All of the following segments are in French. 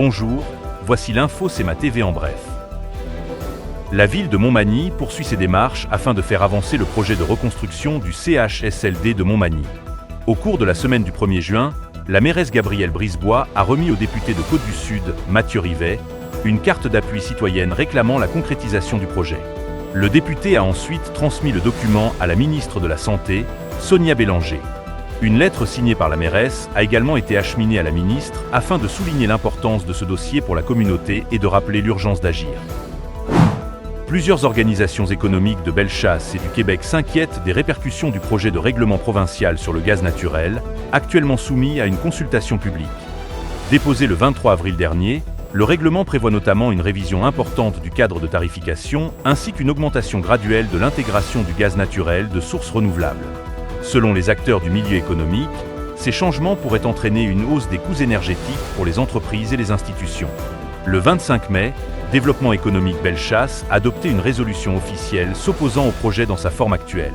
Bonjour, voici l'info CMA TV en bref. La ville de Montmagny poursuit ses démarches afin de faire avancer le projet de reconstruction du CHSLD de Montmagny. Au cours de la semaine du 1er juin, la mairesse Gabrielle Brisebois a remis au député de Côte-du-Sud, Mathieu Rivet, une carte d'appui citoyenne réclamant la concrétisation du projet. Le député a ensuite transmis le document à la ministre de la Santé, Sonia Bélanger. Une lettre signée par la mairesse a également été acheminée à la ministre afin de souligner l'importance de ce dossier pour la communauté et de rappeler l'urgence d'agir. Plusieurs organisations économiques de Bellechasse et du Québec s'inquiètent des répercussions du projet de règlement provincial sur le gaz naturel, actuellement soumis à une consultation publique. Déposé le 23 avril dernier, le règlement prévoit notamment une révision importante du cadre de tarification ainsi qu'une augmentation graduelle de l'intégration du gaz naturel de sources renouvelables. Selon les acteurs du milieu économique, ces changements pourraient entraîner une hausse des coûts énergétiques pour les entreprises et les institutions. Le 25 mai, Développement économique Bellechasse a adopté une résolution officielle s'opposant au projet dans sa forme actuelle.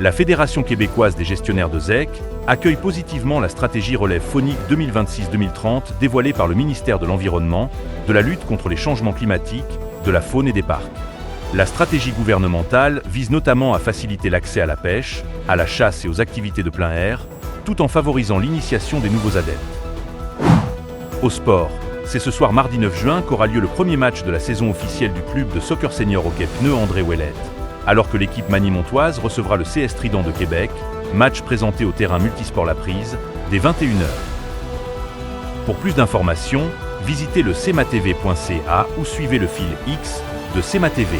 La Fédération québécoise des gestionnaires de ZEC accueille positivement la stratégie relève phonique 2026-2030 dévoilée par le ministère de l'Environnement, de la lutte contre les changements climatiques, de la faune et des parcs. La stratégie gouvernementale vise notamment à faciliter l'accès à la pêche, à la chasse et aux activités de plein air, tout en favorisant l'initiation des nouveaux adeptes. Au sport, c'est ce soir mardi 9 juin qu'aura lieu le premier match de la saison officielle du club de soccer senior hockey pneu André Ouellette, alors que l'équipe Magny-Montoise recevra le CS Trident de Québec, match présenté au terrain multisport La Prise, dès 21h. Pour plus d'informations, visitez le cmatv.ca ou suivez le fil X de CMA TV.